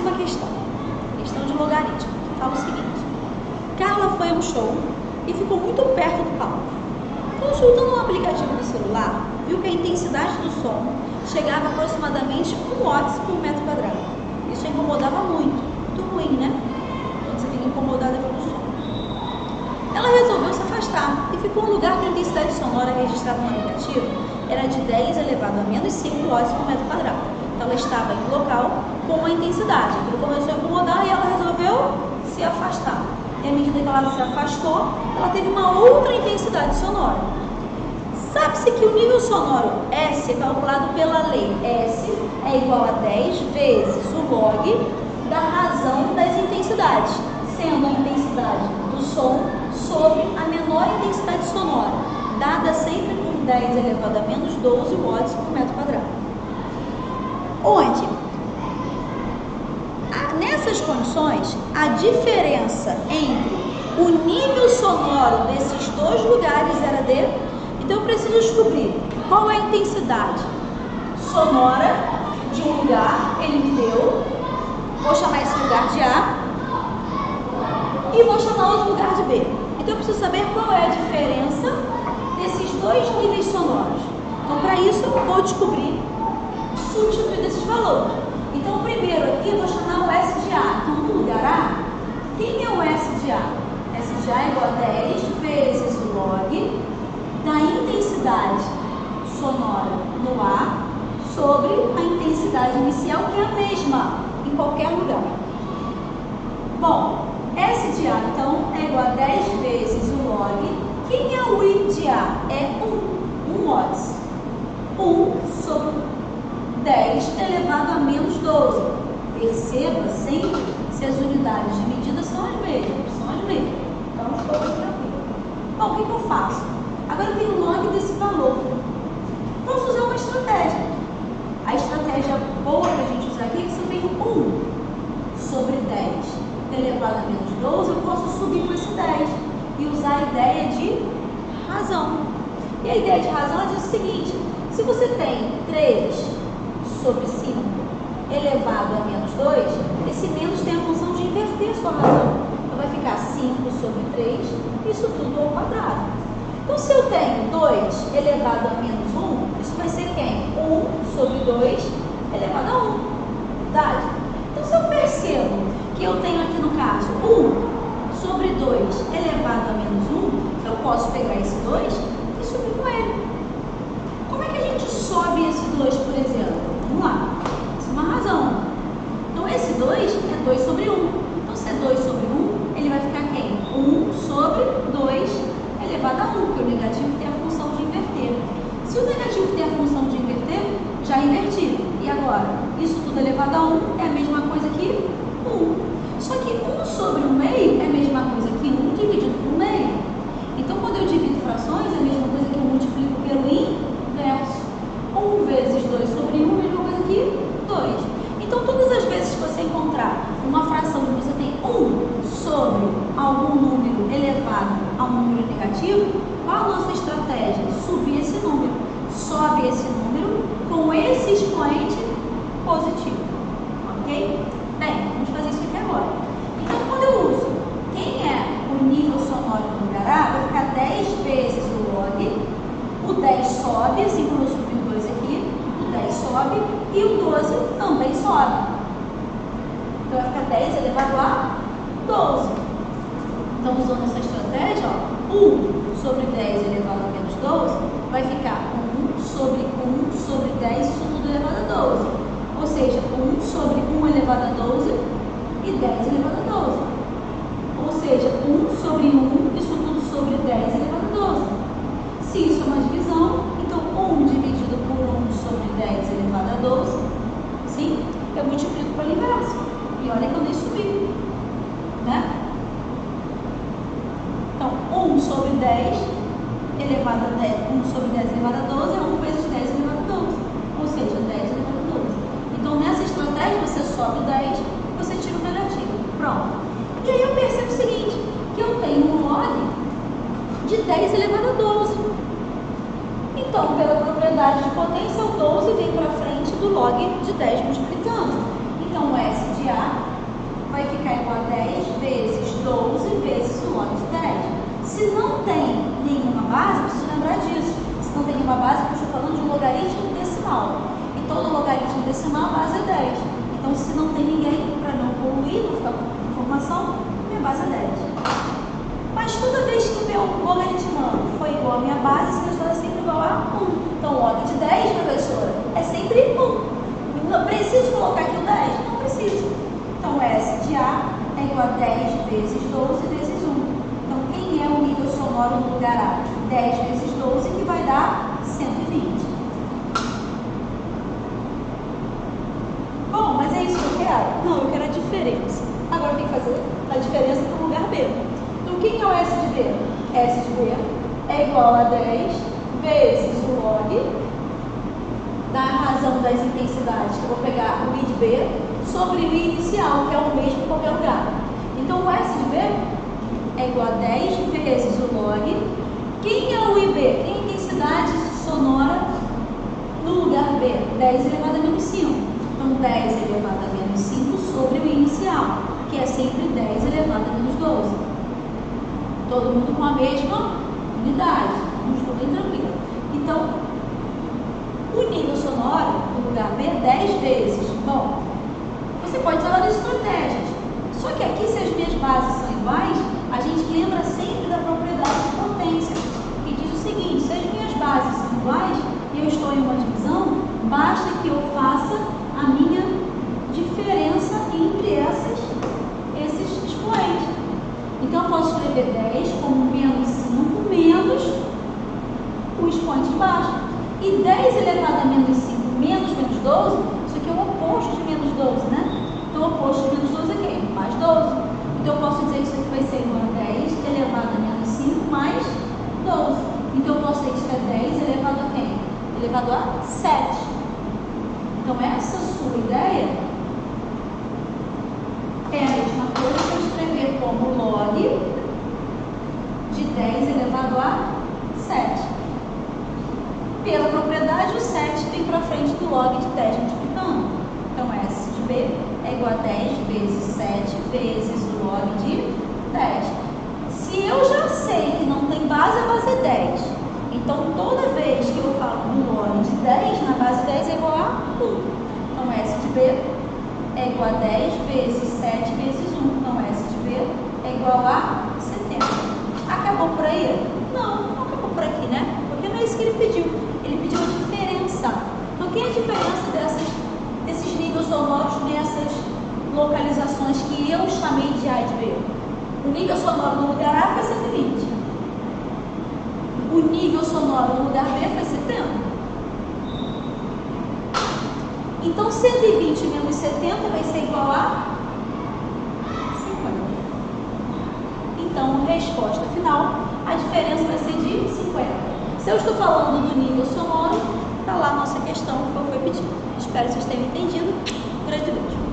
uma questão de logaritmo, que fala o seguinte: Carla foi a um show e ficou muito perto do palco. Consultando um aplicativo do celular, viu que a intensidade do som chegava a aproximadamente 1 watts por metro quadrado. Isso a incomodava muito ruim, né? Quando você fica incomodada pelo som. Ela resolveu se afastar e ficou em um lugar que a intensidade sonora registrada no aplicativo era de 10 elevado a menos 5 watts por metro quadrado. Então ela estava em um local com a intensidade. Aquilo começou a incomodar e ela resolveu se afastar. E à medida que ela se afastou, ela teve uma outra intensidade sonora. Sabe-se que o nível sonoro S é calculado pela lei S é igual a 10 vezes o log da razão das intensidades, sendo a intensidade do som sobre a menor intensidade sonora, dada sempre por 10 elevado a menos 12 watts por metro quadrado. Onde, nessas condições, a diferença entre o nível sonoro desses dois lugares era de... Então eu preciso descobrir qual é a intensidade sonora de um lugar, ele me deu, vou chamar esse lugar de A e vou chamar outro lugar de B. Então eu preciso saber qual é a diferença desses dois níveis sonoros. Então para isso eu vou descobrir, substituir esses valores. Então primeiro aqui eu vou chamar o S de A. Então no lugar A, quem é o S de A? S de A é igual a 10 vezes o log da intensidade sonora no A sobre a intensidade inicial, que é a mesma em qualquer lugar. Bom, S de A, então, é igual a 10 vezes o log. Quem é o I de A? É 1 watts. 1 sobre 10 elevado a menos 12. Perceba sempre se as unidades de medida são as mesmas. Então, ficou bem tranquilo. Bom, o que eu faço? Agora eu tenho o log desse valor. Posso usar uma estratégia. A estratégia boa para a gente usar aqui é que se eu tenho 1 sobre 10 elevado a menos 12, eu posso subir com esse 10 e usar a ideia de razão. E a ideia de razão é dizer o seguinte: se você tem 3 sobre 5 elevado a menos 2, esse menos tem a função de inverter a sua razão. Então vai ficar 5 sobre 3, isso tudo ao quadrado. Então, se eu tenho 2 elevado a menos 1, isso vai ser quem? 1 sobre 2 elevado a 1. Verdade? Então, se eu percebo que eu tenho aqui no caso 1 sobre 2 elevado a menos 1, eu posso pegar esse 2 e subir com ele. Como é que a gente sobe esse 2, por exemplo? Vamos lá. Isso é uma razão. Então, esse 2 é 2 sobre 1. Então, se é 2 sobre 1, ele vai ficar quem? 1 sobre 2 elevado a 1, porque o negativo tem a função de inverter. Se o negativo tem a função de inverter, já inverti. E agora? Isso tudo elevado a 1 é a mesma coisa que 1. Só que 1 sobre 1 meio é a mesma coisa que 1 dividido por meio. Então, quando eu divido frações, é a mesma coisa que eu multiplico pelo inverso. 1 vezes 2 sobre 1 é a mesma coisa que 2. Então, todas as vezes que você encontrar uma fração que você tem 1 sobre algum número elevado a um número negativo, qual a nossa estratégia? Subir esse número. Sobe esse número com esse expoente positivo. Ok? Bem, vamos fazer isso aqui agora. Então, quando eu uso quem é o nível sonoro do lugar A, vai ficar 10 vezes o log. O 10 sobe, assim como eu subi o 2 aqui, o 10 sobe e o 12 também sobe. Então, vai ficar 10 elevado a 12. Então, usando essa estratégia, ó, 1 sobre 10 elevado a menos 12 vai ficar 1 sobre 1 sobre 10, isso tudo elevado a 12. Ou seja, 1 sobre 1 elevado a 12 e 10 elevado a 12. Ou seja, 1 sobre 1, isso tudo sobre 10 elevado a 12. Se isso é uma divisão, então 1 dividido por 1 sobre 10 elevado a 12, sim, eu multiplico pelo inverso. E olha que eu nem subi, né? Então, 1 sobre 10 elevado a 10, 1 sobre 10 elevado a 12 é 1 vezes 10 elevado a 12. Ou seja, 10 elevado a 12. Então, nessa estratégia, você sobe o 10 e você tira o negativo. Pronto. E aí eu percebo o seguinte, que eu tenho um log de 10 elevado a 12. Então, pela propriedade de potência, o 12 vem para frente do log de 10 multiplicando. Então, o S de de A vai ficar igual a 10 vezes 12 vezes o log de 10. Se não tem nenhuma base, preciso lembrar disso. Se não tem nenhuma base, eu estou falando de um logaritmo decimal. E todo logaritmo decimal, a base é 10. Então, se não tem ninguém, para não poluir, não ficar com informação, minha base é 10. Mas toda vez que meu logaritmando foi igual a minha base, esse resultado é sempre igual a 1. Então, log de 10, professora, é sempre 1. Não preciso colocar aqui o 10? Não preciso. Então, S de A é igual a 10 vezes 12 vezes 1. Então, quem é o nível sonoro no lugar A? 10 vezes 12, que vai dar 120. Bom, mas é isso que eu quero? Não, eu quero a diferença. Agora eu tenho que fazer a diferença para o lugar B. Então, quem é o S de B? S de B é igual a 10 vezes o log da razão das intensidades, que eu vou pegar o I de B, sobre o I inicial, que é o mesmo em qualquer lugar. Então, o S de B é igual a 10 vezes o log. Quem é o IB? Quem é a intensidade sonora no lugar B? 10 elevado a menos 5. Então, 10 elevado a menos 5 sobre o I inicial, que é sempre 10 elevado a menos 12. Todo mundo com a mesma unidade. Vamos bem tranquilo. Então, o nível sonoro no lugar B é 10 vezes. Bom, você pode usar várias estratégias. Só que aqui, se as minhas bases são iguais, a gente lembra sempre da propriedade de potência, que diz o seguinte: se as minhas bases são iguais e eu estou em uma divisão, basta que eu faça a minha diferença entre esses expoentes. Então, eu posso escrever 10 como menos 5 menos o expoente de baixo. E 10 elevado a menos 5 menos 12, isso aqui é o oposto de menos 12, né? Então, o oposto de menos 12 é quem? Mais 12. Então, eu posso dizer que isso aqui vai ser igual a 10 elevado a menos 5 mais 12. Então, eu posso dizer que isso é 10 elevado a quem? Elevado a 7. Então, essa sua ideia é a mesma coisa que eu escrever como log de 10 elevado a 7. Pela propriedade, o 7 vem para frente do log de 10 multiplicando. Então, S de B é igual a 10 vezes 7 vezes o log de 10. Se eu já sei que não tem base, a base é 10. Então, toda vez que eu falo no log de 10, na base 10 é igual a 1. Então, S de B é igual a 10 vezes 7 vezes 1. Então, S de B é igual a 70. Acabou por aí? Não, não acabou por aqui, né? Porque não é isso que ele pediu. Ele pediu a diferença. Então, quem é a diferença desses níveis sonoros nessas localizações que eu chamei de A e de B? O nível sonoro no lugar A foi 120. O nível sonoro no lugar B foi 70. Então, 120 menos 70 vai ser igual a 50. Então, resposta final, a diferença vai ser de 50. Se eu estou falando do nível sonoro, está lá a nossa questão que foi pedido. Espero que vocês tenham entendido. Um grande beijo.